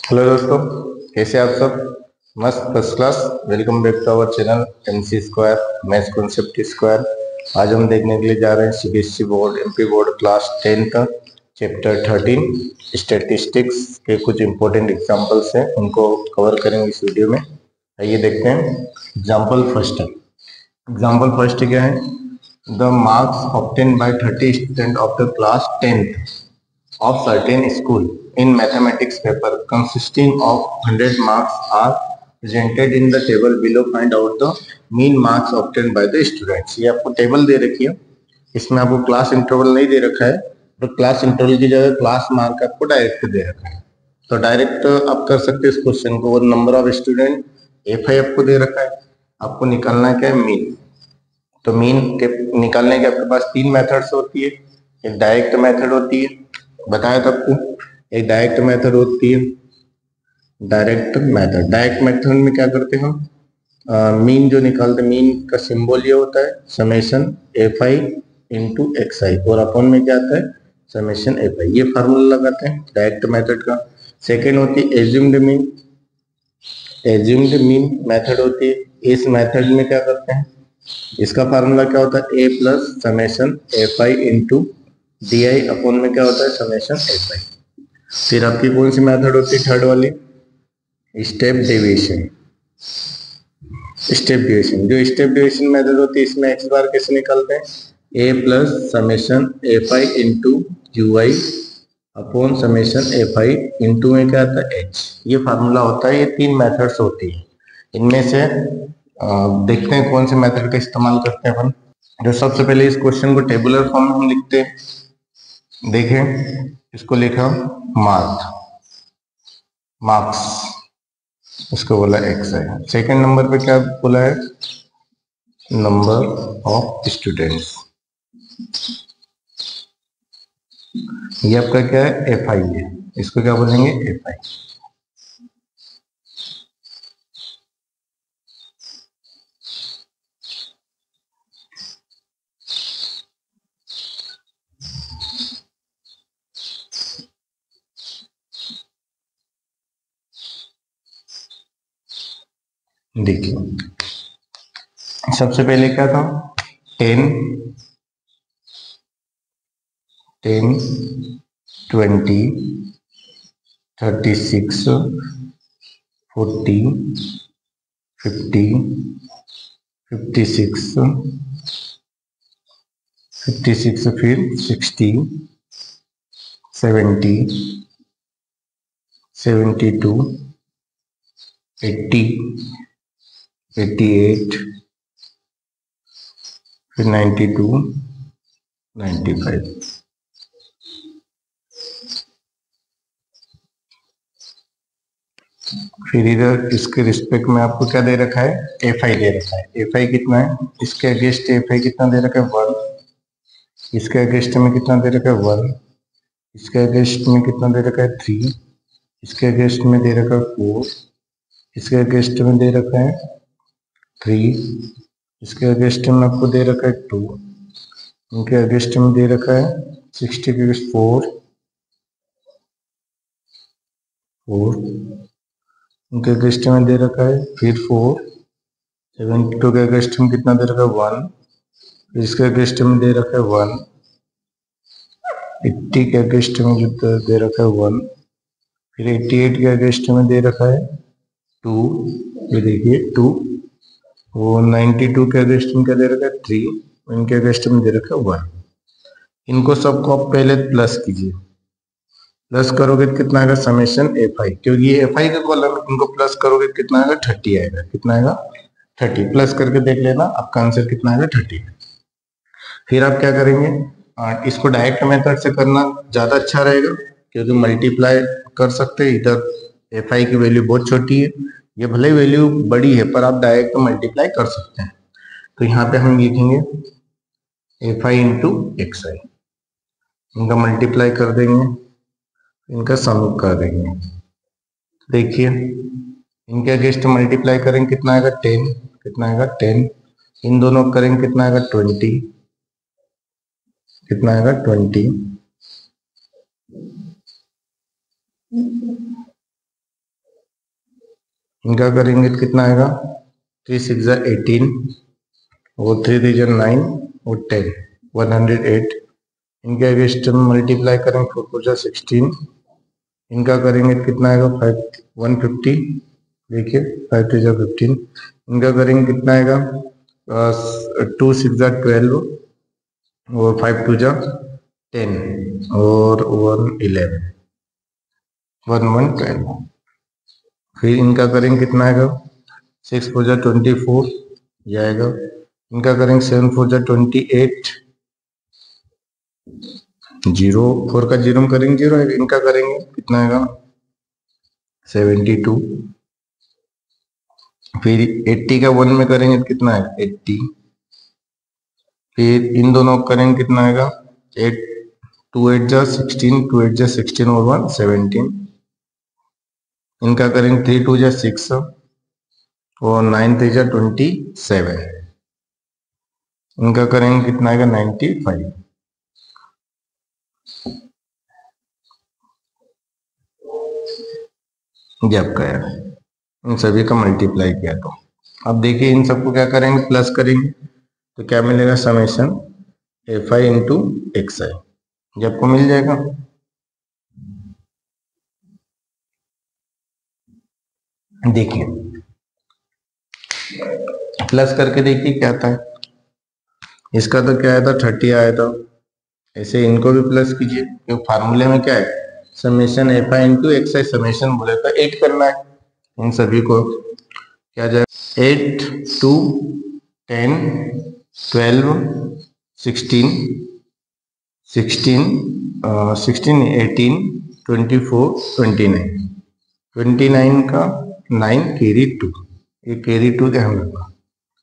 Hello दोस्तों, कैसे आप सब? मस्त, first class. Welcome back to our channel MC square maths concept square. आज हम देखने के लिए जा रहे हैं CBSE board MP board class 10th chapter 13 statistics के कुछ इंपॉर्टेंट एग्जांपल्स हैं, उनको कवर करेंगे इस वीडियो में। आइए देखते हैं। एग्जाम्पल फर्स्ट क्या है? The marks obtain bye 30 student of the class 10th of certain school in mathematics paper consisting of 100 marks are presented in the table below. Find out the mean marks obtained by the students। ये आपको table दे रखी है, इसमें आपको class interval नहीं दे रखा है, तो क्लास इंटरवल की जगह क्लास मार्क आपको डायरेक्ट दे रखा है। तो डायरेक्ट आप कर सकते हैं इस क्वेश्चन को। और नंबर ऑफ स्टूडेंट F5 आपको दे रखा है, आपको निकालना क्या है? मीन। तो मीन के निकालने के आपके पास तीन मेथड्स होती है। एक डायरेक्ट मेथड होती है, बताया था आपको। एक डायरेक्ट मेथड होती है, डायरेक्ट मेथड में क्या करते हैं हम? मीन जो निकालते हैं, मीन का सिंबल ये होता है समेशन Fi इंटू xi, और अपॉन में क्या आता है? Summation Fi। ये फार्मूला लगाते हैं डायरेक्ट मेथड का। सेकेंड होती है assumed mean. Assumed mean method होती है, इस मेथड में क्या करते हैं? इसका फार्मूला क्या होता है? a plus summation Fi into D I, upon में क्या होता है? Summation Fi। फिर आपकी कौन सी मेथड होती है? थर्ड वाली, स्टेप डेविएशन। जो स्टेप डेविएशन मेथड होती है, इसमें एक्स बार कैसे निकालते हैं? a plus summation Fi into U I upon summation Fi into में क्या आता है? h। ये फार्मूला होता है। ये तीन मेथड्स होती है, इनमें से देखते हैं कौन से मेथड का इस्तेमाल करते हैं अपन। जो सबसे पहले इस क्वेश्चन को टेबुलर फॉर्म में हम लिखते हैं। देखें, इसको लिखा मार्क्स, इसको बोला एक्स है। सेकंड नंबर पे क्या बोला है? Number of students. ये आपका क्या है? Fi है, इसको क्या बोलेंगे? Fi। देखिए, सबसे पहले क्या था? 10, 20, 36, 40, 50, 56, 56 फिर 60, 70, 72, 80, 88, फिर 92, 95। फिर इधर इसके रिस्पेक्ट में आपको क्या दे रखा है? Fi दे रखा है। Fi कितना है? इसके अगेंस्ट Fi कितना दे रखा है? 1। इसके अगेंस्ट में कितना दे रखा है? 1। इसके अगेंस्ट में कितना दे रखा है? 3। इसके अगेंस्ट में दे रखा है 4। इसके अगेंस्ट में दे रखा है 3। इसके अगेंस्ट में आपको दे रखा है 2। इनके अगेंस्ट में दे रखा है 60 के 4। उनके अगेंस्ट में दे रखा है फिर 4। 72 के अगेंस्ट में कितना दे रखा है? 1। इसके अगेंस्ट में दे रखा है 1। 80 के अगेंस्ट में जो दे रखा है 1। फिर 88 के अगेंस्ट में दे रखा है 2। ये देखिए 2। वो 92 के अगेंस्ट में क्या दे रखा है? 3। इनके अगेंस्ट में दे रखा है 1। इनको सबको आप पहले प्लस कीजिए। प्लस करोगे तो कितना आएगा? समेशन Fi, क्योंकि ये Fi का कॉलम, इनको प्लस करोगे कितना आएगा? 30 आएगा। कितना आएगा? 30। प्लस करके देख लेना आपका आंसर कितना आएगा? 30। फिर आप क्या करेंगे? इसको डायरेक्ट मेथड से करना ज्यादा अच्छा रहेगा, क्योंकि मल्टीप्लाई कर सकते हैं। इधर Fi की वैल्यू बहुत छोटी है, ये भले वैल्यू बड़ी है, पर आप डायरेक्ट मल्टीप्लाई कर सकते हैं। तो यहाँ पे हम लिखेंगे Fi इंटू xi, इनका मल्टीप्लाई कर देंगे, इनका सम कर देंगे। देखिए, इनके अगेंस्ट मल्टीप्लाई करेंगे कितना आएगा? 10। कितना आएगा? 10। इन दोनों करेंगे कितना आएगा? 20। कितना आएगा? 20। इनका करेंगे तो कितना आएगा 3 6 जा 18 और 3 3 जा 9 और 10 108। इनके अगेंस्ट हम मल्टीप्लाई करेंगे 4 4 जा 16। इनका करेंगे तो कितना आएगा 5 150। देखिए 5 3 जा 15। इनका करेंगे कितना आएगा 2 6 जा 12 और 5 2 जा 10 और 1 11 1 1 12। फिर इनका करेंगे कितना आएगा 6 4 जा 24 ये आएगा। इनका करेंगे 7 4 जा 28 0 4 का 0 में करेंगे 0 आएगा। इनका करेंगे कितना आएगा 72। फिर 80 का 1 में करेंगे तो कितना आएगा 80। फिर इन दोनों को करेंगे कितना आएगा 8 2 8 जा 16 2 8 जा 16 और 1 17। इनका करेंगे 3 2 जा 6 और 9 3 जा 27। इनका करेंगे कितना आएगा 95। ये आपका है। इन सभी का मल्टीप्लाई किया तो अब देखिए इन सबको क्या करेंगे प्लस करेंगे तो क्या मिलेगा समेशन fi इंटू xi ये आपको मिल जाएगा। देखिए प्लस करके देखिए क्या आता है। इसका तो क्या आया था 30 आया था। ऐसे इनको भी प्लस कीजिए क्योंकि फार्मूले में क्या है summation fi into xi summation बोले तो 8 करना है। इन सभी को क्या जाएगा 8 2 10 12 16 18 24 29 का 9 कैरी 2 ये कैरी 2 ध्यान रखना।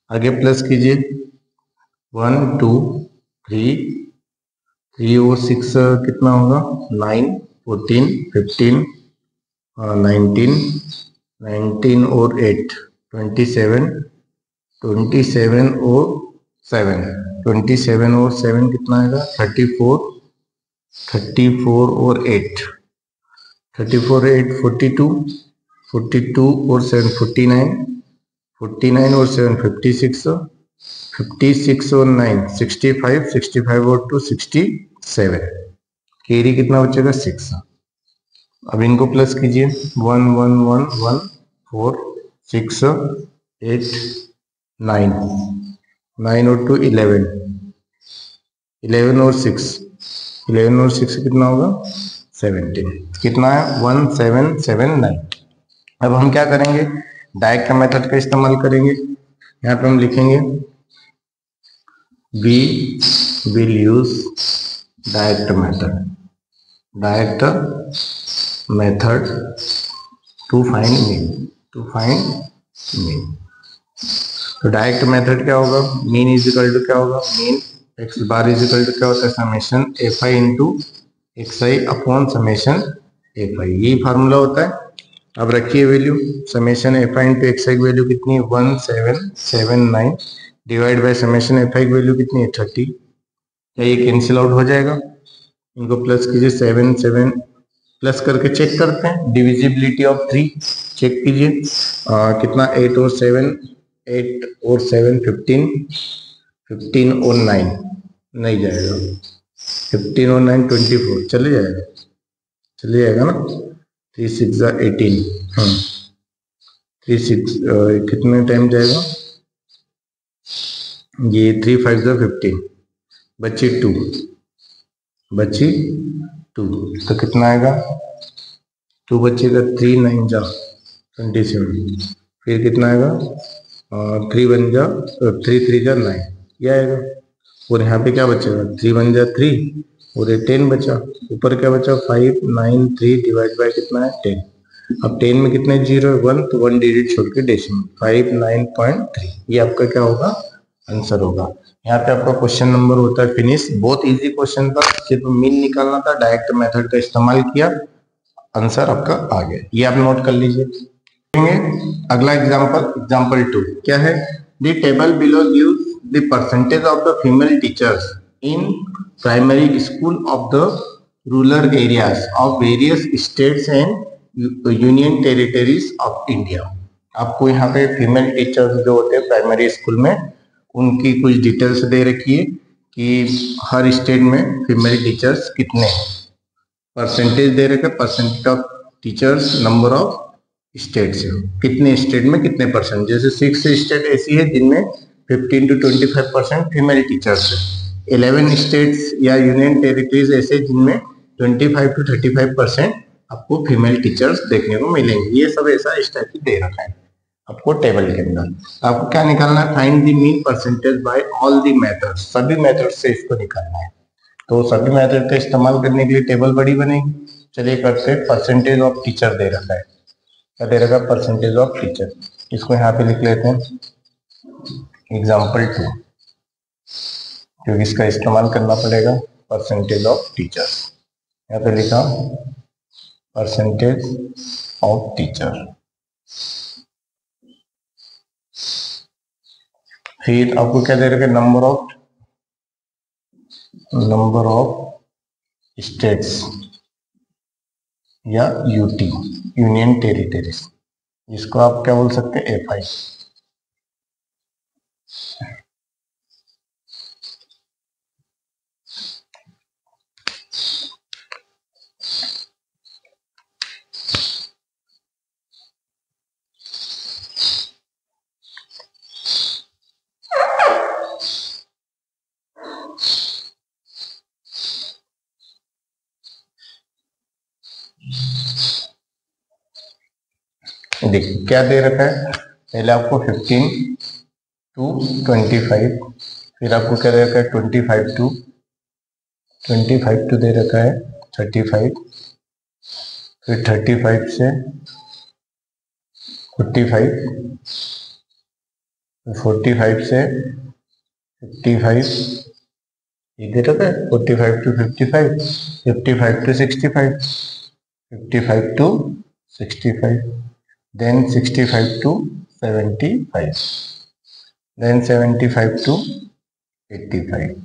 आगे प्लस कीजिए 1 2 3 3 और 6 कितना होगा 9 14 15 19 19 और 8 27 27 और 7 27 और 7 कितना आएगा 34 34 और 8 34 8 42 42 और 7 49 49 और 7 56 56 और 9 65 65 और 2 67 कैरी कितना बचेगा 6। अब इनको प्लस कीजिए 1 1 1 1 4 6 8 9 9 और 2 11 11 और 6 11 और 6 कितना होगा 17 कितना है 1779। अब हम क्या करेंगे डायरेक्ट मेथड का इस्तेमाल करेंगे। यहाँ पे हम लिखेंगे we will use direct method to find mean। तो डायरेक्ट मेथड क्या होगा मीन इज इक्वल टू क्या होगा mean X bar is equal to क्या होता है summation fi into xi upon summation fi यही फार्मूला होता है। अब रखिए value summation fi into xi की वैल्यू कितनी है 1779 डिवाइड बाय समेशन fi की वैल्यू कितनी है 30। क्या ये कैंसिल आउट हो जाएगा। इनको प्लस कीजिए 7 7 प्लस करके चेक करते हैं डिविजिबिलिटी ऑफ 3 चेक कीजिए कितना 8 और 7 8 और 7 15 15 और 9 नहीं जाएगा 15 और 9 24 चले जाएगा ना 3 6 जा 18 3 6 कितने टाइम जाएगा ये 3 5 जा 15 बची 2 तो कितना आएगा 2 बचेगा 3 9 जा 27 फिर कितना आएगा 3 1 जा 3 3 जा 9 ये आएगा। और यहाँ पे क्या बचेगा 3 1 जा 3 और ये 10 बचा ऊपर क्या बचा 5 9 3 डिवाइड बाय कितना है 10। अब 10 में कितने 0 1 तो 1 डिजिट छोड़ के डेसिमल 5 9.3 ये आपका क्या होगा आंसर होगा। यहाँ पे आपका क्वेश्चन नंबर होता है फिनिश। बहुत इजी क्वेश्चन था सिर्फ मीन निकालना था डायरेक्ट मेथड का इस्तेमाल किया आंसर आपका आ गया। ये आप नोट कर लीजिए। अगला एग्जांपल 2 क्या है the table below gives the percentage of the female teachers in primary school of the rural areas of various states and union territories of India. आपको यहाँ पे फीमेल टीचर्स जो होते हैं प्राइमरी स्कूल में, उनकी कुछ डिटेल्स दे रखी है कि हर स्टेट में फीमेल टीचर्स कितने हैं। परसेंटेज दे रखे, percentage of teachers number of state से, कितने स्टेट में कितने परसेंट। जैसे 6 स्टेट ऐसी है जिनमें 15 to 25% फीमेल टीचर्स है। 11 स्टेट्स या यूनियन टेरिटरीज ऐसे जिनमें 25 to 35% आपको फीमेल टीचर्स देखने को मिलेंगे। ये सब ऐसा इस टाइप की दे रखा है आपको टेबल के अंदर। आपको क्या निकालना है, find the mean percentage by all the methods, सभी मेथड से इसको निकालना है। तो सभी मेथड का इस्तेमाल करने के लिए टेबल बड़ी बनेगी। चलिए करते हैं। परसेंटेज ऑफ टीचर दे रखा है, क्या दे रखा है, परसेंटेज ऑफ टीचर। इसको यहाँ पे लिख लेते हैं एग्जाम्पल 2, क्योंकि इसका इस्तेमाल करना पड़ेगा। परसेंटेज ऑफ टीचर, यहाँ पे लिखा परसेंटेज ऑफ टीचर। फिर आपको क्या दे रखा है, नंबर ऑफ स्टेट्स या यूटी, यूनियन टेरिटरीज, इसको आप क्या बोल सकते हैं, FI। देखिए क्या दे रखा है, पहले आपको 15 to 25, फिर आपको क्या दे रखा है 25 to दे रखा है 35, फिर 35 से 45, 45 से 55, ये दे रखा है 45 to 55, 55 to 65, 55 to 65, then 65 to 75, then 75 to 85,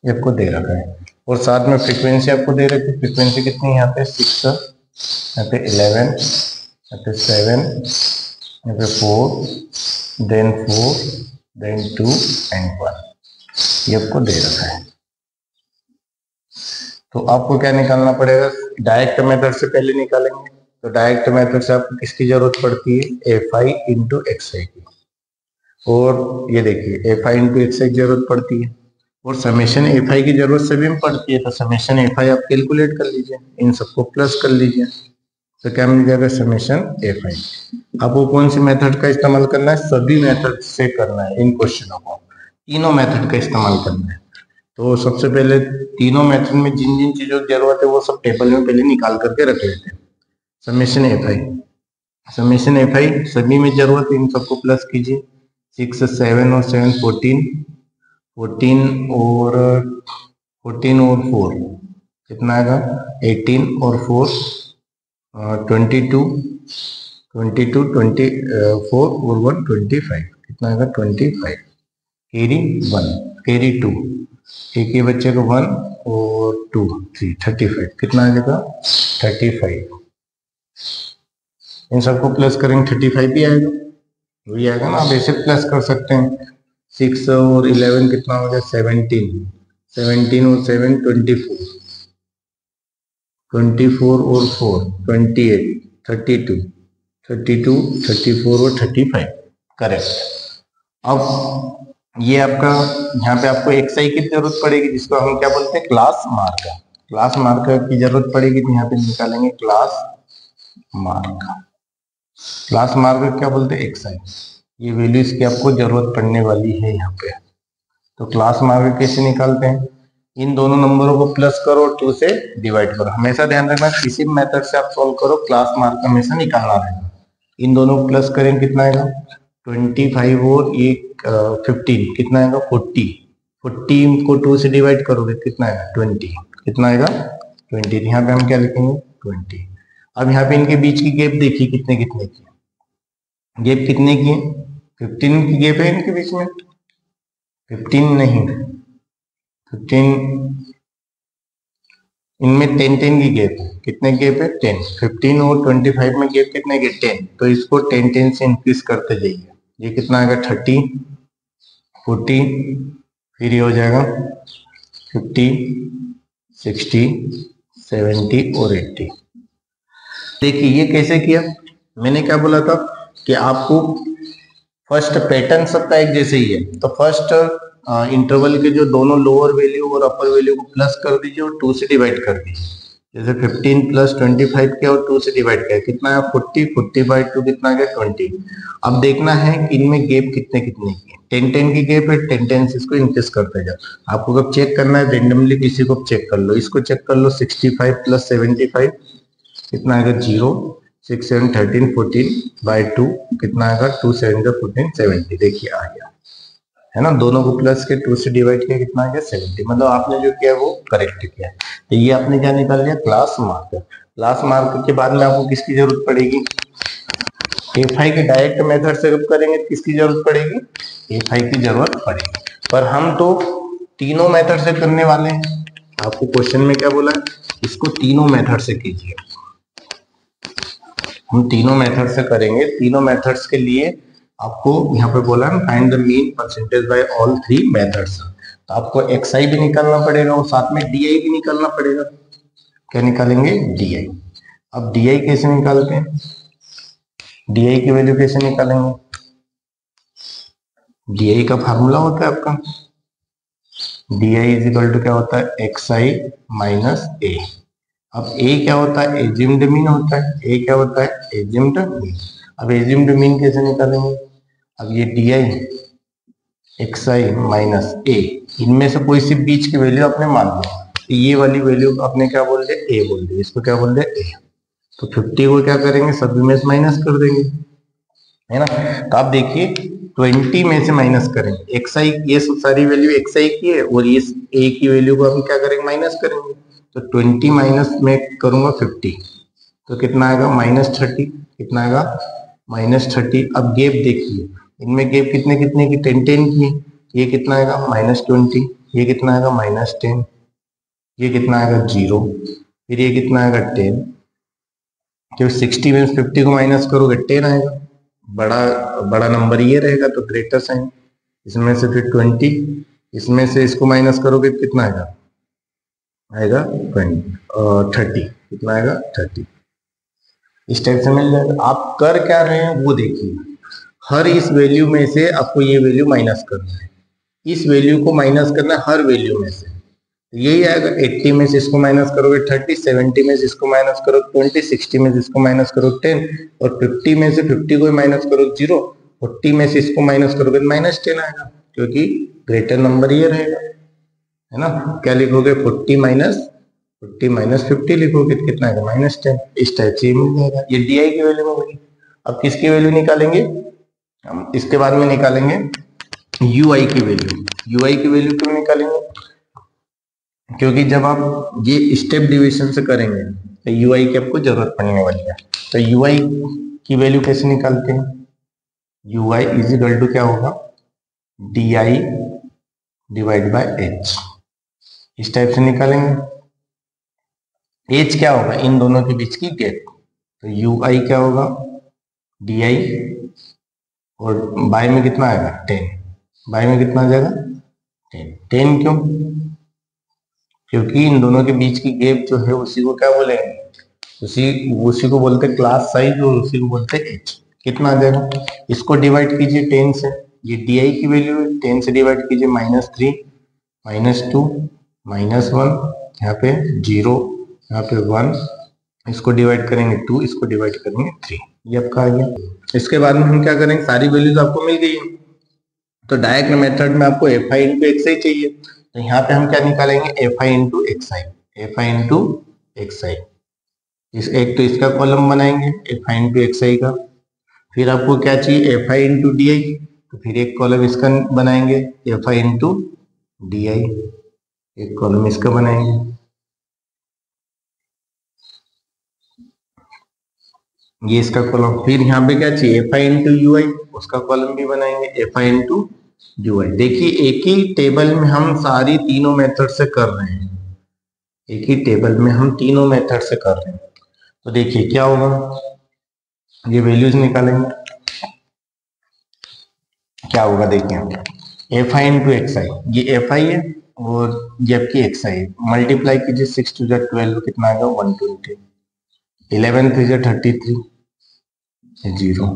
ये आपको दे रखा है। और साथ में फ्रीक्वेंसी आपको दे रखी है। फ्रीक्वेंसी कितनी है यहाँ पे 6, यहाँ पे 11, यहाँ पे 7, यहाँ पे 4, then 4, then 2 and 1, ये आपको दे रखा है। तो आपको क्या निकालना पड़ेगा, डायरेक्ट मेथड से पहले निकालेंगे। तो डायरेक्ट मेथड से आपको किसकी जरूरत पड़ती है, FI into XI की। और ये देखिए FI into XI की जरूरत पड़ती है, और समेशन FI की जरूरत सभी में पड़ती है। तो समेशन FI आप कैलकुलेट कर लीजिए, इन सबको प्लस कर लीजिए, तो क्या मिल जाएगा, समेशन FI। आपको कौन सी मेथड का इस्तेमाल करना है, सभी मेथड से करना है। इन क्वेश्चनों को तीनों मेथड का इस्तेमाल करना है। तो सबसे पहले तीनों मेथड में जिन जिन चीजों की जरूरत है वो सब टेबल में पहले निकाल करके रख लेते हैं। समेशन FI सभी में जरूरत है, इन सबको प्लस कीजिए। 6, 7 और 7 14, 14 और 4 कितना आएगा, 18 और 4 22, 22, 24 और 1 25, कितना आएगा 25, कैरी 1, कैरी 2, एक ये बच्चे को 1 और 2 3, 35, कितना आ जाएगा 35। इन सबको प्लस करेंगे 35 भी आएगा, वही आएगा ना। आप ऐसे प्लस कर सकते हैं। 6 और 11 कितना हो गया 17, 17 और 7 24, 24 और 4 28, 32, 32, 34 और 35, करेक्ट। अब ये आपका यहाँ पे आपको XI की जरूरत पड़ेगी, जिसको हम क्या बोलते हैं, क्लास मार्कर। क्लास मार्कर की जरूरत पड़ेगी, तो यहाँ पे निकालेंगे क्लास मार्कर। क्लास मार्कर क्या बोलते हैं, XI। ये वैल्यू इसकी आपको जरूरत पड़ने वाली है यहाँ पे। तो क्लास मार्कर कैसे निकालते हैं, इन दोनों नंबरों को प्लस करो और 2 से डिवाइड करो। हमेशा ध्यान रखना, किसी भी मेथड से आप सॉल्व करो, क्लास मार्कर हमेशा निकालना रहेगा। इन दोनों को प्लस करें कितना आएगा 25 और ये 15, कितना आएगा 40, 40 को 2 से डिवाइड करोगे कितना आएगा 20, कितना आएगा 20। यहाँ पे हम क्या लिखेंगे 20। अब यहाँ पे इनके बीच की गैप देखिए कितने कितने की, गैप कितने की है, 15 की गैप है इनके बीच में, 15 नहीं, 15 इनमें 10 की गैप है, कितने गैप है 10, 15 और 25 में गैप कितने के 10, तो इसको 10 से इंक्रीज करते जाइए। ये कितना आएगा 30, 40, फिर ये हो जाएगा 50, 60, 70 और 80। देखिए ये कैसे किया, मैंने क्या बोला था कि आपको फर्स्ट पैटर्न सबका एक जैसे ही है, तो फर्स्ट इंटरवल के जो दोनों लोअर वैल्यू और अपर वैल्यू को प्लस कर दीजिए और 2 से डिवाइड कर दीजिए। जैसे 15 प्लस 25 किया और 2 से डिवाइड किया, कितना है 40, 40 बाई 2 कितना आ गया 20। अब देखना है कि इनमें गैप कितने कितने की है, 10 की गैप है, 10 से इसको इंक्रीज करते जाओ। आपको कब चेक करना है, रेंडमली किसी को चेक कर लो, इसको चेक कर लो 65 प्लस 75 कितना आएगा 0, 6 7 13 14 बाई 2 कितना आएगा 2 7 14 70। देखिए आ गया है ना, दोनों को प्लस के 2 से डिवाइड किया कितना आ गया 70, मतलब आपने जो किया वो करेक्ट किया। तो ये आपने क्या निकाल लिया क्लास मार्कर। क्लास मार्कर के बाद में आपको किसकी जरूरत पड़ेगी, एफआई के डायरेक्ट मेथड से करेंगे किसकी जरूरत पड़ेगी, एफआई की जरूरत पड़ेगी। पर हम तो तीनों मेथड से करने वाले हैं, आपको क्वेश्चन में क्या बोला है, इसको तीनों मेथड से कीजिए। हम तीनों मेथड से करेंगे, तीनों मेथड्स के लिए आपको यहाँ पे बोला है find the mean percentage by all 3 methods. तो आपको एक्सआई भी निकालना पड़ेगा और साथ में डीआई भी निकालना पड़ेगा। क्या निकालेंगे डीआई। अब डीआई कैसे निकालते हैं, डीआई की वैल्यू कैसे निकालेंगे, डीआई का फार्मूला होता है आपका डीआई इज इक्वल टू क्या होता है एक्सआई माइनस ए। अब ए क्या होता है एज्यूम्ड मीन होता है, ए क्या होता है एज्यूम्ड मीन। अब एज्यूम्ड मीन कैसे निकालेंगे, अब ये D I X I minus A, इनमें से कोई सी बीच की वैल्यू आपने मान ली, तो ये वाली वैल्यू आपने क्या बोल दिया ए बोल दिया, इसको क्या बोल दिया ए। तो 50 को क्या करेंगे सभी में से माइनस कर देंगे, है ना। तो आप देखिए 20 में से माइनस करेंगे एक्स आई, ये सारी वैल्यू एक्स आई की है और ये ए की वैल्यू को हम क्या करेंगे माइनस करेंगे। तो 20 माइनस में करूंगा 50 तो कितना आएगा -30, कितना आएगा -30। अब गैप देखिए, इनमें गैप कितने कितने की 10 की, ये कितना आएगा -20, ये कितना आएगा -10, ये कितना आएगा 0, फिर ये कितना आएगा 10। जब 60 में 50 को माइनस करोगे 10 आएगा, बड़ा नंबर ये रहेगा तो ग्रेटर साइन, इसमें से फिर 20, इसमें से इसको माइनस करोगे कितना आएगा 30, कितना आएगा 30। इस टाइप से मिल जाएगा। आप कर क्या रहे हैं वो देखिए, हर इस वैल्यू में से आपको ये वैल्यू माइनस करना है, इस वैल्यू को माइनस करना है हर वैल्यू में से, यही आएगा 80 में से इसको माइनस करोगे 30, 70 में से इसको माइनस करो 20, 60 में से इसको माइनस करो 10 और 50 में से 50 को माइनस करो 0, 40 में से इसको माइनस करोगे -10 आएगा, क्योंकि ग्रेटर नंबर ये रहेगा, है ना। क्या लिखोगे 40 माइनस 50 लिखोगे तो कितना आएगा -10। इस टाइप से मिल जाएगा, ये डी आई की वैल्यू में मिली। अब किसकी वैल्यू निकालेंगे, हम इसके बाद में निकालेंगे यू आई की वैल्यू। यू आई की वैल्यू क्यों निकालेंगे, क्योंकि जब आप ये स्टेप डिवीजन से करेंगे तो यू आई की आपको जरूरत पड़ने वाली है। तो यू आई की वैल्यू कैसे निकालते हैं, U I is equal to क्या होगा D I divide by H, इस टाइप से निकालेंगे। एच क्या होगा इन दोनों के बीच की गैप, तो यू आई क्या होगा डी आई और बाय में कितना आएगा 10, बाय में कितना आ जाएगा 10 क्यों, क्योंकि इन दोनों के बीच की गैप जो है उसी को क्या बोलेंगे, उसी को बोलते हैं क्लास साइज और उसी को बोलते हैं एच। कितना आ जाएगा, इसको डिवाइड कीजिए 10 से, ये डी आई की वैल्यू है 10 से डिवाइड कीजिए -3, -2, -1, यहाँ पे 0, यहाँ पे 1, इसको डिवाइड करेंगे 2, इसको डिवाइड करेंगे 3, ये आपका आ गया। इसके बाद में हम क्या करेंगे, सारी वैल्यूज आपको मिल गई है, तो डायरेक्ट मेथड में आपको F I into X I चाहिए, तो यहाँ पे हम क्या निकालेंगे F I into X I, F I into X I. इस एक तो इसका कॉलम बनाएंगे F I into X I का, फिर आपको क्या चाहिए F I into D I, तो फिर एक कॉलम इसका बनाएंगे F I into D I, एक कॉलम इसका बनाएंगे। ये इसका कॉलम, फिर यहाँ पे क्या चाहिए एफ आई इंटू यू आई, उसका कॉलम भी बनाएंगे एफ आई इंटू यू आई। देखिए एक ही टेबल में हम सारी तीनों मेथड से कर रहे हैं, एक ही टेबल में हम तीनों मेथड से कर रहे हैं। तो देखिए क्या होगा, ये वैल्यूज निकालेंगे, क्या होगा देखिए, एफ आई इंटू एक्स आई, ये एफ आई है और जबकि एक्स आई मल्टीप्लाई कीजिए, 6 टू 12 कितना आएगा 120, 11 3 33 0,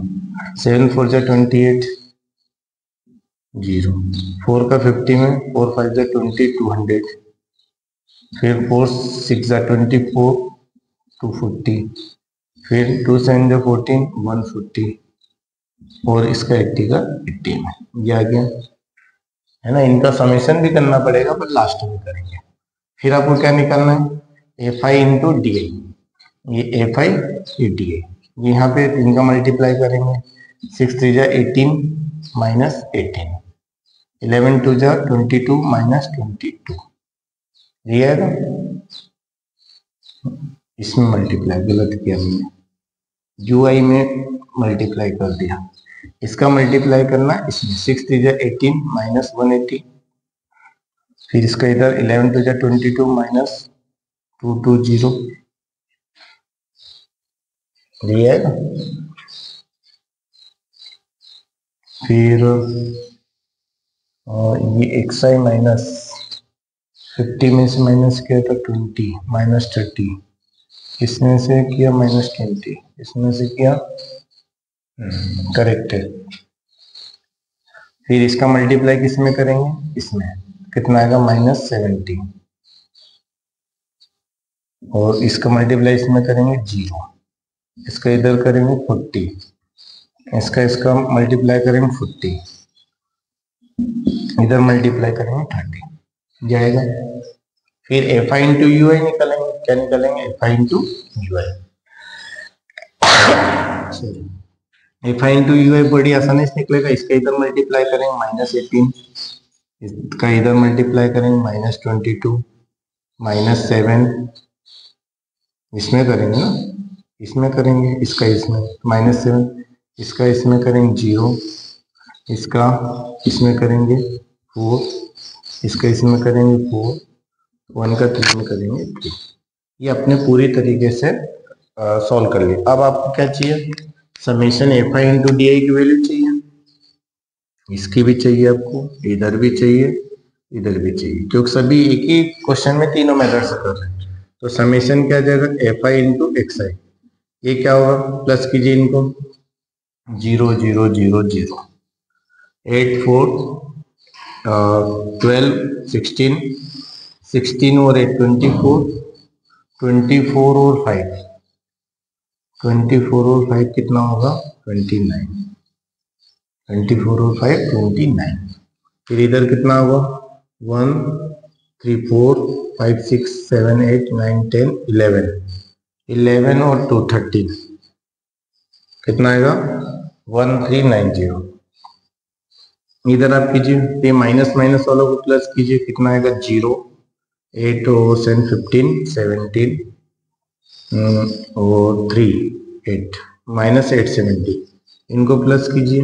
7 4 28 0, 4 का 50 में 4 5 20 200, फिर 4 6 24 240, फिर 2 7 14 140 और इसका 80 का 80 में, ये आ गया है ना। इनका समेशन भी करना पड़ेगा पर लास्ट में करेंगे। फिर आपको क्या निकालना है, एफ आई इंटू डी आई, ये एफ आई ये डी आई, यहाँ पे इनका मल्टीप्लाई करेंगे, 6 3 18 माइनस 18, 11 2 22 माइनस 22, ये आएगा। इसमें मल्टीप्लाई गलत किया हमने, यू आई में मल्टीप्लाई कर दिया, इसका मल्टीप्लाई करना इसमें, 6 3 18 माइनस 180, फिर इसका इधर 11 2 22 माइनस 220, ये आएगा। फिर ये एक्स आई माइनस 50 में से माइनस किया था 20 माइनस 30, इसमें से किया माइनस 20, इसमें से किया करेक्ट है। फिर इसका मल्टीप्लाई किस में करेंगे, इसमें कितना आएगा माइनस 70, और इसका मल्टीप्लाई इसमें करेंगे 0, इसका इधर करेंगे 40, इसका मल्टीप्लाई करेंगे 40, इधर मल्टीप्लाई करेंगे 30, जाएगा। फिर F I into U I निकालेंगे, क्या निकालेंगे, F I into U I, F I into U I बड़ी आसानी से निकलेगा। इसका इधर मल्टीप्लाई करेंगे माइनस 18, इसका इधर मल्टीप्लाई करेंगे माइनस 22 माइनस 7, इसमें करेंगे ना, इसमें करेंगे, इसका इसमें माइनस 7, इसका इसमें करेंगे 0, इसका इसमें करेंगे 4, इसका इसमें करेंगे 4, 1 का 3 में करेंगे 3। ये अपने पूरी तरीके से सॉल्व कर लिए। अब आपको क्या चाहिए, summation F I into D I की वैल्यू चाहिए, इसकी भी चाहिए आपको, इधर भी चाहिए, इधर भी चाहिए, क्योंकि सभी एक ही क्वेश्चन में तीनों मेथड से कर रहे हैं। तो समेशन क्या जाएगा, एफ आई इंटू एक्स आई, ये क्या होगा, प्लस कीजिए इनको, 0 0 0 0, 8 4 12 16 16 और 8 24, 24 और 5, 24 और 5 कितना होगा 29, 24 और 5 29। फिर इधर कितना होगा 1 3 4 5 6 7 8 9 10 11, 11 और 2 13, कितना आएगा 1390। इधर आप कीजिए, ये माइनस माइनस वालों को प्लस कीजिए, कितना आएगा 0, 8 और 15 17 और 3 8 माइनस 870, इनको प्लस कीजिए,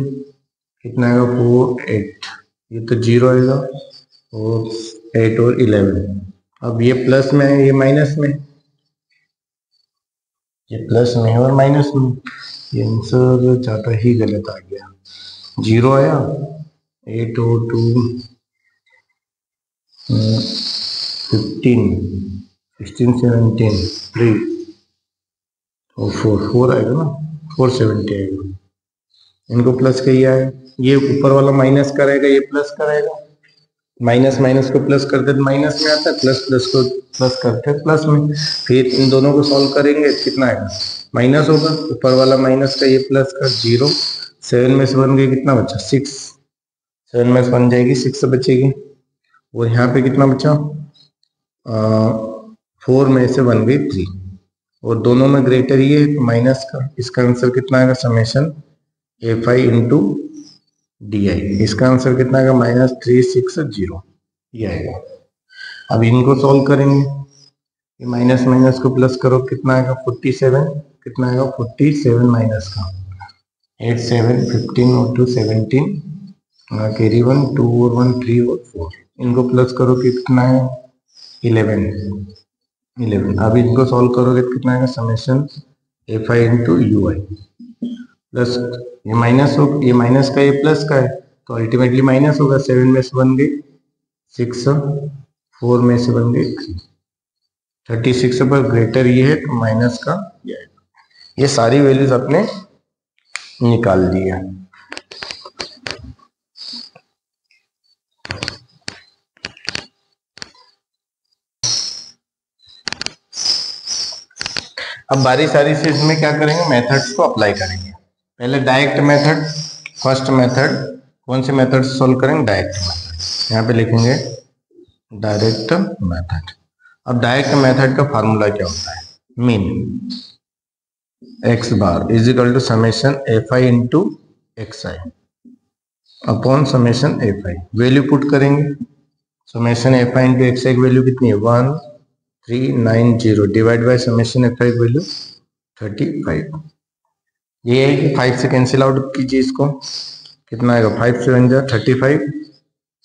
कितना आएगा 4 8, ये तो 0 आएगा, और 8 और 11। अब ये प्लस में है, ये माइनस में, ये प्लस में है और माइनस में, ये आंसर ज़्यादा ही गलत आ गया, 0 आया, 8 और 2 15 16 17 3 और 4 आएगा ना, 470 आएगा। इनको प्लस किया है, ये ऊपर वाला माइनस करेगा, ये प्लस करेगा, माइनस माइनस को प्लस करते तो माइनस में आता है, प्लस प्लस को प्लस करते प्लस में। फिर इन दोनों को सॉल्व करेंगे, कितना आएगा माइनस होगा, ऊपर वाला माइनस का, ये प्लस का 0, 7 में से 1 गई, कितना बचा 6, 7 में से 1 जाएगी 6 बचेगी, और यहाँ पे कितना बचा 4 में से 1 गई 3, और दोनों में ग्रेटर ये है तो माइनस का, इसका आंसर कितना आएगा summation F I into D आई, इसका आंसर कितना आएगा -360, ये आएगा। अब इनको सॉल्व करेंगे, ये माइनस माइनस को प्लस करो, कितना आएगा 47, कितना आएगा 47 माइनस का 8 7 15 और 2 17, कैरी 1 2 और 1 3 और 4, इनको प्लस करो कि कितना है 11, 11। अब इनको सॉल्व करोगे तो कितना आएगा, summation F I into U I plus ये माइनस हो, ये माइनस का ये प्लस का है तो अल्टीमेटली माइनस होगा। 7 में से बन गई 6, 4 में से बन गई 3, 36 पर ग्रेटर ये है तो माइनस का ये आएगा। ये सारी वैल्यूज आपने निकाल दी है। अब बारी सारी से इसमें क्या करेंगे, मेथड्स को अप्लाई करेंगे। पहले डायरेक्ट मेथड, फर्स्ट मेथड, कौन से मेथड से सॉल्व करेंगे, डायरेक्ट मेथड। यहाँ पे लिखेंगे डायरेक्ट मेथड। अब डायरेक्ट मेथड का फार्मूला क्या होता है, mean X bar is equal to summation F I into X I upon summation F I. Value put करेंगे, summation F I into X I की वैल्यू कितनी है 1390 divide by summation F I की value 35। ये है कि 5 से cancel out कीजिए इसको, कितना आएगा 5 7 जा 35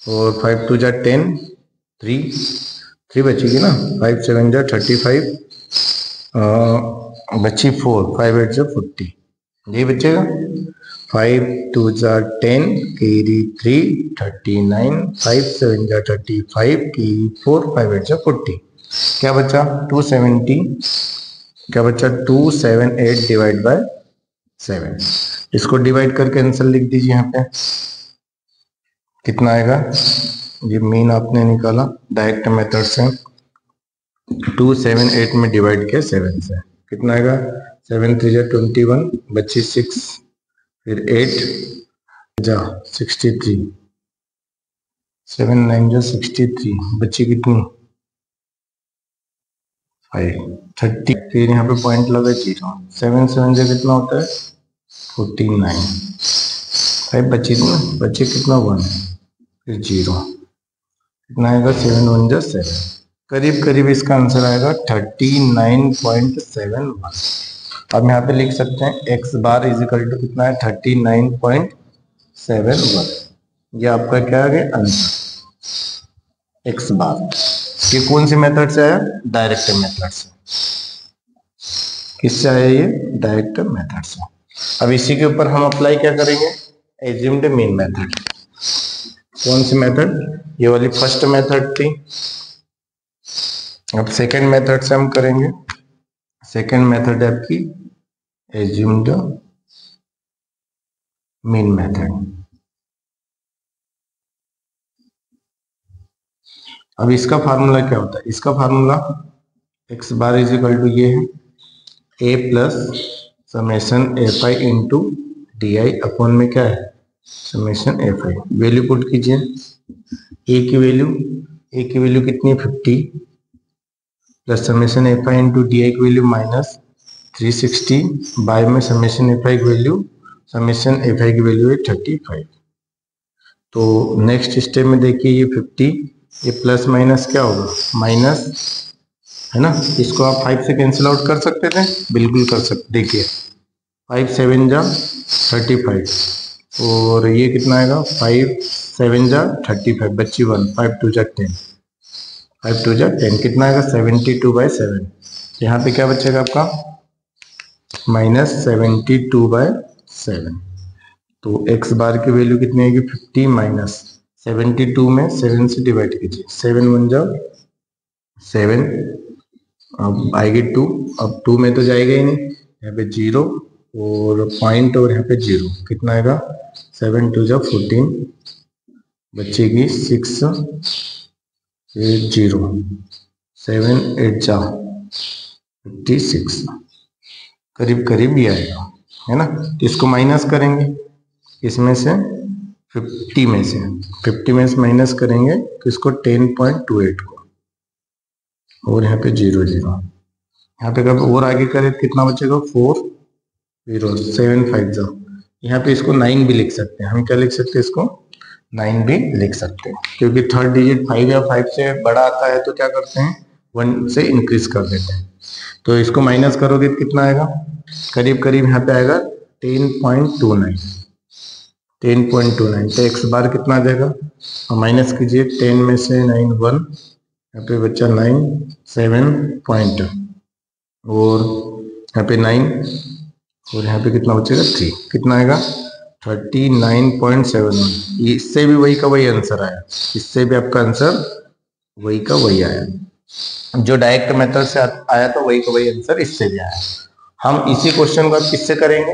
और 5 2 जा 10, 3 बचेगी ना, 5 7 जा 35 बची 4, 5 8 जा 40, यही बचेगा। 5 2 जा 10 कैरी 3 39, 5 7 जा 35 कैरी 4, 5 8 जा 40, क्या बचा 270, क्या बचा 278 डिवाइड बाय 7। इसको डिवाइड करके आंसर लिख दीजिए यहाँ पे, कितना आएगा, ये मीन आपने निकाला डायरेक्ट मेथड से, 278 में डिवाइड किया 7 से, कितना आएगा 7 3 जा 21 बची 6 फिर 8 जा 63, 7 9 जा 63 बची कितनी 5 30, फिर यहाँ पे पॉइंट लगा 0, 7 7 जा कितना होता है 49, 5 बची थी ना, बचे कितना 1 फिर 0, कितना आएगा 7 1 जा 7, करीब करीब इसका आंसर आएगा 39.71। अब यहाँ पे लिख सकते हैं X bar is equal to कितना है 39.71। ये आपका क्या आ गया आंसर एक्स बार। ये कौन सी मेथड से आया, डायरेक्ट मेथड से। किससे आया ये, डायरेक्ट मेथड से। अब इसी के ऊपर हम अप्लाई क्या करेंगे, एज्यूम्ड मीन मेथड। कौन सी मेथड, ये वाली फर्स्ट मेथड थी। अब सेकंड मेथड से हम करेंगे, सेकंड मेथड है आपकी एज्यूम्ड मीन मेथड। अब इसका फार्मूला क्या होता है, इसका formula X bar is equal to ये है A plus summation F I into D I upon में क्या है summation F I. Value put कीजिए, ए की वैल्यू कितनी है 50 plus summation F I into D I की वैल्यू माइनस 360 बाय में समेशन एफ आई की वैल्यू है 35। तो नेक्स्ट स्टेप में देखिए ये 50, ये प्लस माइनस क्या होगा माइनस है ना, इसको आप 5 से कैंसिल आउट कर सकते थे, बिल्कुल कर सकते। देखिए 5 7 जा 35 और ये कितना आएगा 5 7 जा 35 बच्ची 1, 5 2 जा 10, 5 2 जा 10 कितना आएगा 72/7। यहाँ पे क्या बचेगा आपका माइनस 72/7। तो एक्स बार की वैल्यू कितनी आएगी 50 माइनस 72 में 7 से डिवाइड कीजिए, 7 1 जा 7, अब आएगी 2, अब 2 में तो जाएगा ही नहीं, यहाँ पे 0 और पॉइंट और यहाँ पे 0, कितना आएगा 7 2 जा 14 बचेगी 6 0, 7 8 जा 56, करीब करीब ये आएगा है ना। तो इसको माइनस करेंगे, इसमें से 50 में से माइनस करेंगे तो इसको 10.28 को, और यहाँ पे 0 0, यहाँ पे कब और आगे करें कितना बचेगा 4 0 7 5 जा, यहाँ पे इसको 9 भी लिख सकते हैं। हम क्या लिख सकते हैं, इसको 9 भी लिख सकते हैं, क्योंकि थर्ड डिजिट 5 या 5 से बड़ा आता है तो क्या करते हैं 1 से इंक्रीज कर देते हैं। तो इसको माइनस करोगे तो कितना आएगा, करीब करीब यहाँ पे आएगा 10.29। तो एक्स बार कितना आ जाएगा, माइनस कीजिए 10 में से 9 1 यहाँ पे बच्चा 9 7 पॉइंट और यहाँ पे 9 और यहाँ पे कितना बचेगा 3, कितना आएगा 39.71। इससे भी वही का वही आंसर आया, इससे भी आपका आंसर वही का वही आया, जो डायरेक्ट मेथड से आया था वही का वही आंसर इससे भी आया। हम इसी क्वेश्चन को अब किससे करेंगे,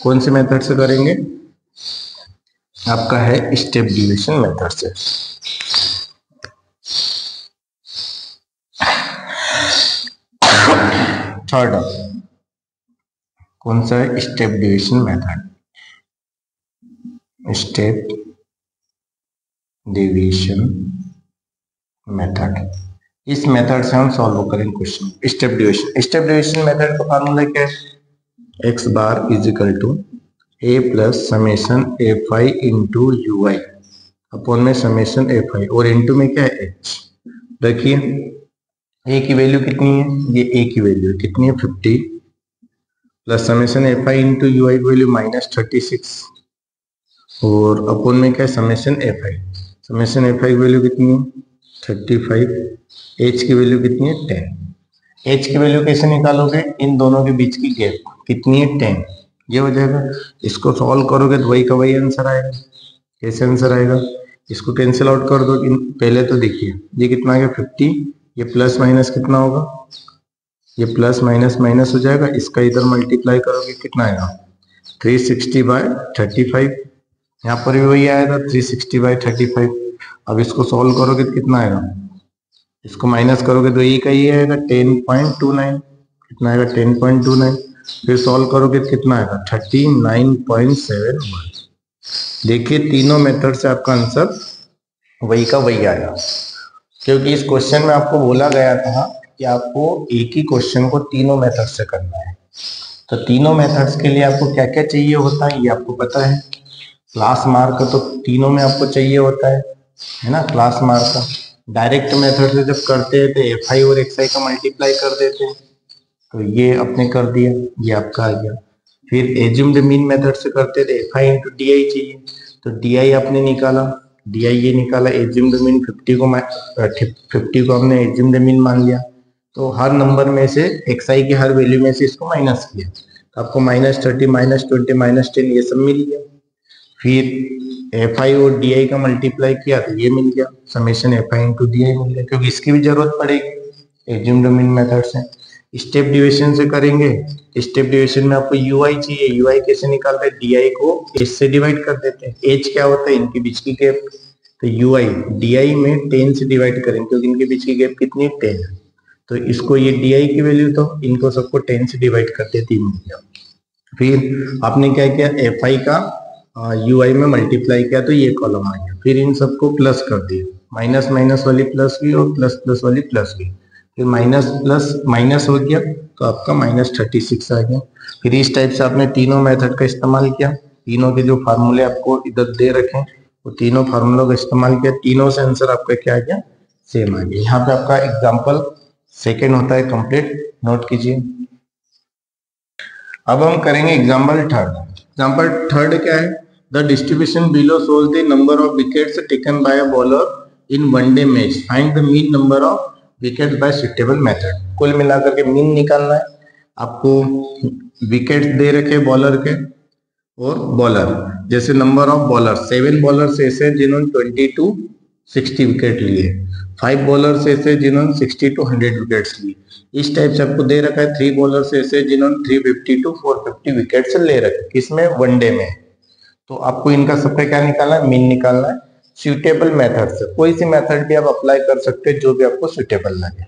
कौन से मेथड से करेंगे, आपका है स्टेप डिवीजन मेथड से। थर्ड कौन सा है, step division method, step division method. इस मेथड से हम सॉल्व करेंगे क्वेश्चन। स्टेप डिवीजन मेथड का फार्मूला क्या है, X bar is equal to A plus summation F I into U I upon में समेशन एफ आई और इंटू में क्या है एच। देखिए ए की वैल्यू कितनी है, ये ए की वैल्यू कितनी है 50 plus summation F I into U I की वैल्यू -36 और अपॉन में क्या है समेशन एफ आई की वैल्यू कितनी है 35, एच की वैल्यू कितनी है 10। एच की वैल्यू कैसे निकालोगे, इन दोनों के बीच की गैप कितनी है 10, ये हो जाएगा। इसको सॉल्व करोगे तो वही का वही आंसर आएगा। कैसे आंसर आएगा, इसको कैंसिल आउट कर दो। पहले तो देखिए ये कितना आ गया 50, ये प्लस माइनस कितना होगा, ये प्लस माइनस माइनस हो जाएगा, इसका इधर मल्टीप्लाई करोगे कितना आएगा 360/35, यहाँ पर भी वही आया था 360/35। अब इसको सॉल्व करोगे तो कितना आएगा, इसको माइनस करोगे तो ये का ही आएगा 10.29, कितना आएगा 10.29, फिर सॉल्व करोगे तो कितना आएगा 39.71। देखिए तीनों मेथड से आपका आंसर वही का वही आया, क्योंकि इस क्वेश्चन में आपको बोला गया था कि आपको एक ही क्वेश्चन को तीनों मेथड से करना है। तो तीनों मेथड्स के लिए आपको क्या क्या चाहिए होता है ये आपको पता है। क्लास मार्क तो तीनों में आपको चाहिए होता है ना, क्लास मार्क। डायरेक्ट मेथड से जब करते हैं तो एफ आई और एक्स आई का मल्टीप्लाई कर देते हैं, तो ये आपने कर दिया, ये आपका आ गया। फिर एज्यूम्ड मीन मेथड से करते थे एफ आई इंटू डी आई चाहिए, तो डी आई आपने निकाला, डी आई ये निकाला, एज्यूम्ड मीन 50 को हमने एज्यूम्ड मीन मान लिया, तो हर नंबर में से एक्स आई की हर वैल्यू में से इसको माइनस किया, तो आपको -30 -20 -10 ये सब मिल गया। फिर एफ आई और डी आई का मल्टीप्लाई किया तो ये मिल गया, summation F I into D I मिल गया, क्योंकि इसकी भी जरूरत पड़ेगी एज्यूम्ड मीन मेथड से। स्टेप डिवीजन से करेंगे, स्टेप डिवीजन में आपको यू आई चाहिए, यू आई कैसे निकालते हैं, डी आई को एच से डिवाइड कर देते हैं। एच क्या होता है, इनके बीच की गैप, तो यू आई डी आई में 10 से डिवाइड करेंगे क्योंकि इनके बीच की गैप कितनी है 10, तो इसको ये डी आई की वैल्यू तो इनको सबको 10 से डिवाइड करते 3 मिल गया। फिर आपने क्या किया, एफ आई का यू आई में मल्टीप्लाई किया तो ये कॉलम आ गया, फिर इन सबको प्लस कर दिया, माइनस माइनस वाली प्लस हुई और प्लस प्लस वाली प्लस हुई, फिर माइनस प्लस माइनस हो गया तो आपका -36 आ गया। फिर इस टाइप से आपने तीनों मेथड का इस्तेमाल किया, तीनों के जो फार्मूले आपको इधर दे रखे वो तीनों फार्मूलों का इस्तेमाल किया, तीनों से आंसर आपका क्या आ गया सेम आ गया। यहाँ पे आपका एग्जाम्पल सेकेंड होता है कंप्लीट, नोट कीजिए। अब हम करेंगे एग्जाम्पल थर्ड। एग्जाम्पल थर्ड क्या है, the distribution below shows the number of wickets taken by a bowler in one day match, find the mean number of wicket bye suitable method. कुल मिलाकर के मीन निकालना है आपको, विकेट दे रखे बॉलर के और बॉलर, जैसे नंबर ऑफ बॉलर 7 बॉलर ऐसे जिन्होंने 20 to 60 विकेट लिए, 5 बॉलर ऐसे जिन्होंने 60 to 100 विकेट्स लिए। इस टाइप से आपको दे रखा है 3 बॉलर ऐसे जिन्होंने 350 to 450 विकेट्स ले रखे, किसमें वनडे में। तो आपको इनका सबका क्या निकालना है, मीन निकालना है सुटेबल मेथड से। कोई सी मेथड भी आप अप्लाई कर सकते हैं जो भी आपको सुटेबल लगे।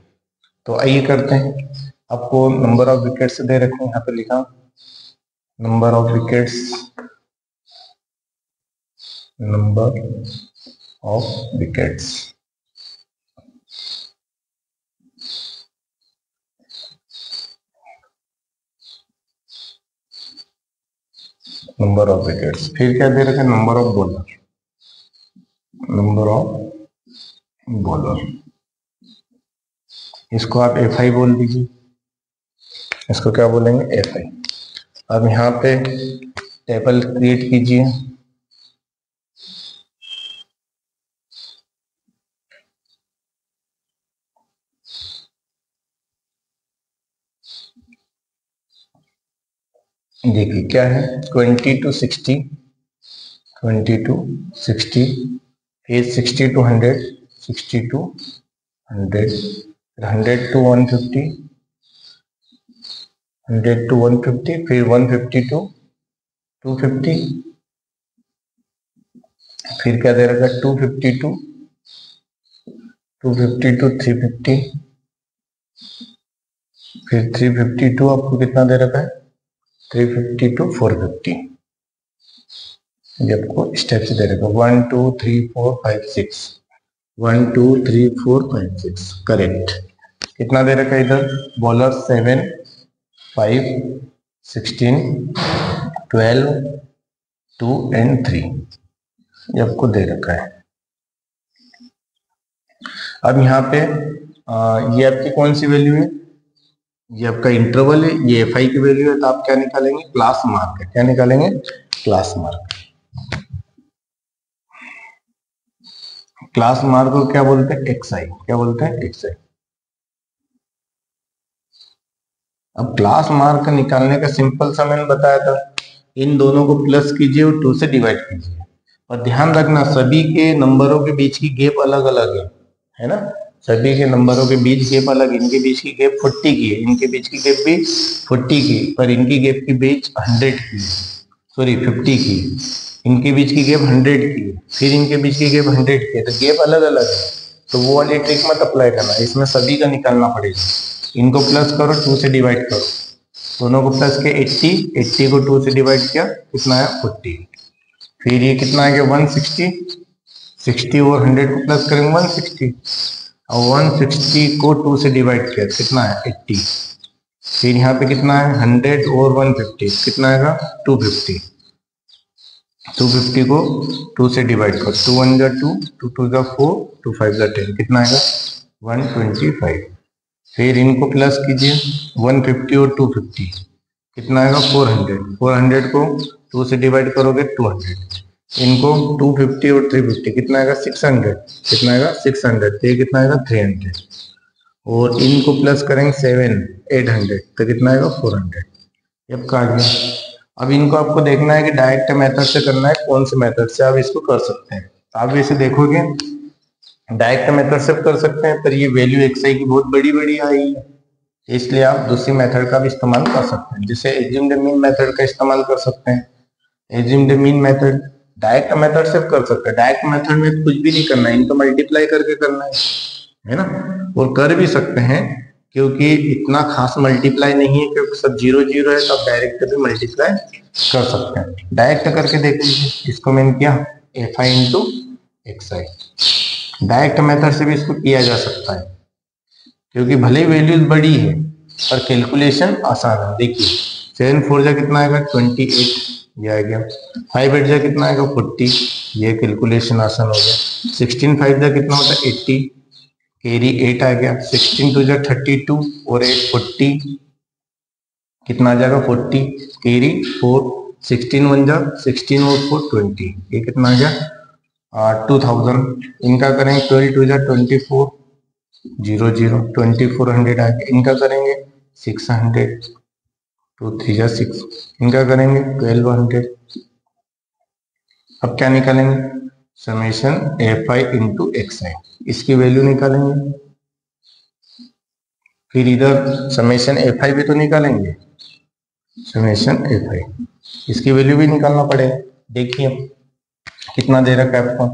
तो आइए करते हैं। आपको नंबर ऑफ विकेट्स दे रखे हैं, यहाँ पे लिखा number of wickets, number of wickets, number of wickets. फिर क्या दे रखा है, number of bowler, number of bowler, इसको आप एफ आई बोल दीजिए, इसको क्या बोलेंगे एफ आई। अब यहाँ पे टेबल क्रिएट कीजिए, देखिए क्या है 20 to 60, 20 to 60, फिर 60 to 100, 60 to 100, 100 to 150, 100 to 150, फिर 150 to 250, फिर क्या दे रखा है 250 to 350, फिर 350 to आपको कितना दे रखा है 350 to 450। ये आपको स्टेप्स दे रखा है 1 2 3 4 5 6, 1 2 3 4 5 6 करेक्ट। कितना दे रखा है इधर बॉलर 7 5 16 12 2 and 3, ये आपको दे रखा है। अब यहाँ पे ये आपकी कौन सी वैल्यू है, ये आपका इंटरवल है, ये एफ आई की वैल्यू है, तो आप क्या निकालेंगे क्लास मार्क है, क्या निकालेंगे क्लास मार्क। क्लास मार्क को क्या बोलते हैं एक्स आई, क्या बोलते हैं एक्स आई। अब क्लास मार्क निकालने का सिंपल सा मैंने बताया था, इन दोनों को प्लस कीजिए और 2 से डिवाइड कीजिए, और ध्यान रखना सभी के नंबरों के बीच की गैप अलग अलग है ना, सभी के नंबरों के बीच गैप अलग, इनके बीच की गैप 40 की है, इनके बीच की गैप भी 40 की, पर इनकी गैप की बीच 100 की, सॉरी 50 की, इनके बीच की गैप 100 की, फिर इनके बीच की गैप 100 की है, तो गैप अलग अलग है, तो वो वाली ट्रिक मत अप्लाई करना, इसमें सभी का निकालना पड़ेगा। इनको प्लस करो 2 से डिवाइड करो, दोनों को प्लस के 80, 80 को 2 से डिवाइड किया कितना है 40, फिर ये कितना आ गया 160, 60 और 100 को प्लस करेंगे 160, और 160 को 2 से डिवाइड किया कितना है 80, फिर यहाँ पे कितना है 100 और 150 कितना आएगा 250, 250 को 2 से डिवाइड करो, 2 1 जा 2, 2 2 जा 4, 2 5 जा 10, कितना आएगा 125, फिर इनको प्लस कीजिए 150 और 250 कितना आएगा 400, 400 को 2 से डिवाइड करोगे 200, इनको 250 और 350 कितना आएगा 600, कितना आएगा 600, तो ये कितना आएगा 300, और इनको प्लस करेंगे 7 800 तो कितना आएगा 400, ये आपका आ गया। अब इनको आपको देखना है कि डायरेक्ट मेथड से करना है, कौन से मेथड से आप इसको कर सकते हैं, आप इसे देखोगे डायरेक्ट मेथड से कर सकते हैं, पर ये वैल्यू एक्सआई की बहुत बड़ी बड़ी आई है, इसलिए आप दूसरी मेथड का भी इस्तेमाल कर सकते हैं, जिसे एज्यूम द मीन मेथड का इस्तेमाल कर सकते हैं। Assume the mean method direct method से कर सकते हैं, डायरेक्ट मेथड में कुछ भी नहीं करना है, इनको मल्टीप्लाई करके करना है ना, और कर भी सकते हैं क्योंकि इतना खास मल्टीप्लाई नहीं है, क्योंकि सब 0 0 है, तो आप डायरेक्ट भी मल्टीप्लाई कर सकते हैं। डायरेक्ट करके देख लीजिए, इसको मैंने किया F I into X I, direct method से भी इसको किया जा सकता है, क्योंकि भले ही वैल्यूज बड़ी है पर कैलकुलेशन आसान है। देखिए 7 4 जा कितना आएगा 28, ये आ गया, 5 8 जा कितना आएगा 40, ये कैलकुलेशन आसान हो गया, 16 5 जा कितना होता है 80, कैरी 8 आ गया, 16 2 जा 32 और 8 40, कितना आ जाएगा 40, कैरी 4, 16 1 जा 16 और 4 20, ये कितना आ गया 2000, इनका करेंगे 12 2 जा 24 0 0 2400 आ गया, इनका करेंगे 600 2 3 जा 6, इनका करेंगे 1200। अब क्या निकालेंगे summation F I into X I, इसकी वैल्यू निकालेंगे, फिर इधर समेशन एफ आई भी तो निकालेंगे, समेशन एफ आई, इसकी वैल्यू भी निकालना पड़ेगा। देखिए कितना दे रखा है आपको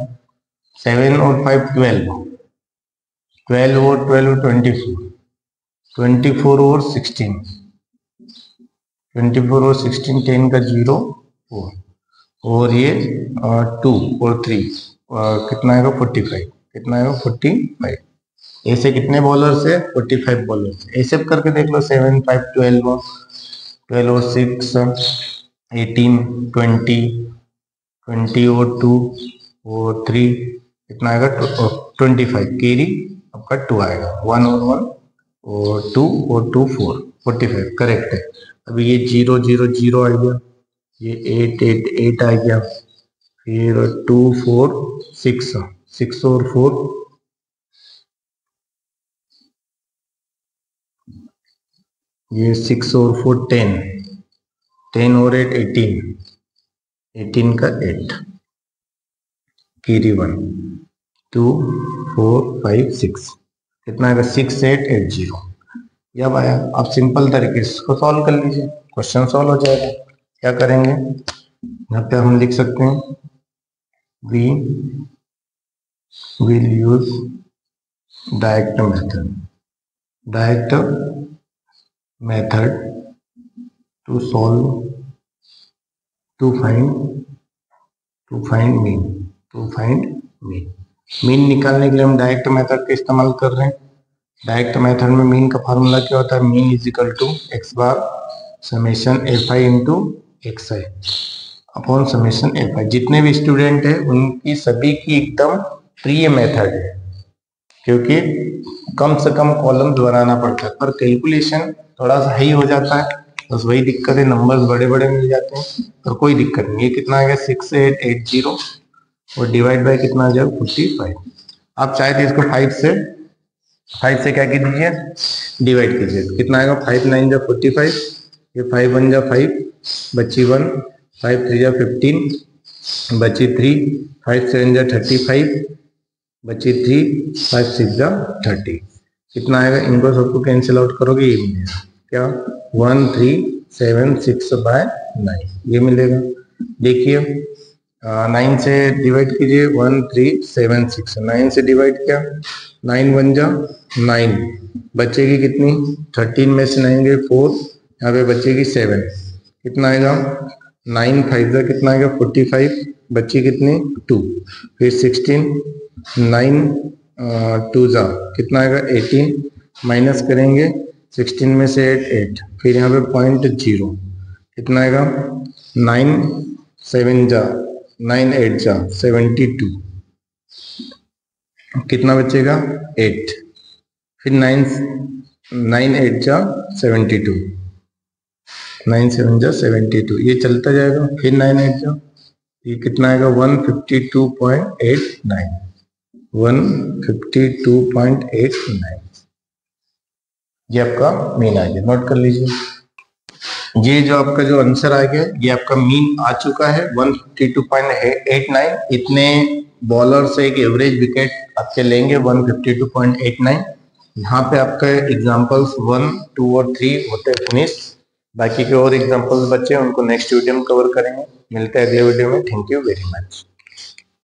7 और 5 12, 12 और 12 24, 24 और 16, 24 और 16 10 का 0 4, और ये 2 और 3 कितना आएगा 45, कितना आएगा 45, ऐसे कितने बॉलर से 45 बॉलर से, ऐसे करके देख लो 7 5 12 12 और 6 18 20 20 और 2 और 3 कितना आएगा 25, कैरी आपका 2 आएगा, 1 और 1 और 2 और 2 4 45 करेक्ट है। अभी ये 0 0 0 आ गया, ये 8 8 8 आ गया, फिर 2 4 6 6 और 4 ये 6 और 4 10 10 और 8 18, 18 का 8, कीरी 1, 2 4 5 6, कितना आएगा 6880। ये अब आया, आप सिंपल तरीके से इसको सॉल्व कर लीजिए, क्वेश्चन सॉल्व हो जाएगा। क्या करेंगे, यहाँ पे हम लिख सकते हैं we will use direct method to solve to find mean निकालने के लिए हम डायरेक्ट मेथड का इस्तेमाल कर रहे हैं। डायरेक्ट मेथड में मीन का फार्मूला क्या होता है, mean is equal to X bar summation F I into X I upon summation F I. जितने भी स्टूडेंट है उनकी सभी की एकदम प्रिय मेथड है, क्योंकि कम से कम कॉलम्स बनाना पड़ता है, पर कैलकुलेशन थोड़ा सा हाई हो जाता है, बस वही दिक्कत है, नंबर्स बड़े बड़े मिल जाते हैं, पर कोई दिक्कत नहीं। ये कितना आ गया 6880 और डिवाइड बाय कितना आ जाएगा 45। आप चाहे तो इसको 5 से क्या कीजिए, डिवाइड कीजिए, कितना आएगा 5 9 जा 45, ये 5 1 जा 5, बची 1, 5 3 जा 15, बची 3, 5 7 जा 35, बची 3, 5 6 जा 30, कितना आएगा, इनको सबको कैंसिल आउट करोगे ये मिलेगा क्या 1376/9, ये मिलेगा। देखिए 9 से डिवाइड कीजिए 1376, 9 से डिवाइड किया 9 1 जा 9, बचेगी कितनी 13 में से 9 गए 4, यहाँ पे बचेगी 7, कितना आएगा 9 5 जा कितना आएगा 45, बची कितनी 2, फिर 16 9 2 जा कितना आएगा 18, माइनस करेंगे 16 में से 8 फिर यहाँ पे 0.0, कितना आएगा 9 7 जा 9 8 जा 72, कितना बचेगा 8, फिर 9 8 जा 72, 9 7 जा 72, ये चलता जाएगा, फिर 9 8 जा, ये कितना आएगा 152.89, 152.89, ये आपका मीन आ गया, नोट कर लीजिए। ये जो आपका जो आंसर आ गया ये आपका मीन आ चुका है 152.89। इतने बॉलर से एक एवरेज विकेट आपके लेंगे 152.89। यहाँ पे आपका एग्जांपल्स 1 2 और 3 होते फिनिश, बाकी के और एग्जांपल्स बचे उनको नेक्स्ट वीडियो में कवर करेंगे। मिलते हैं अगले वीडियो में। Thank you very much.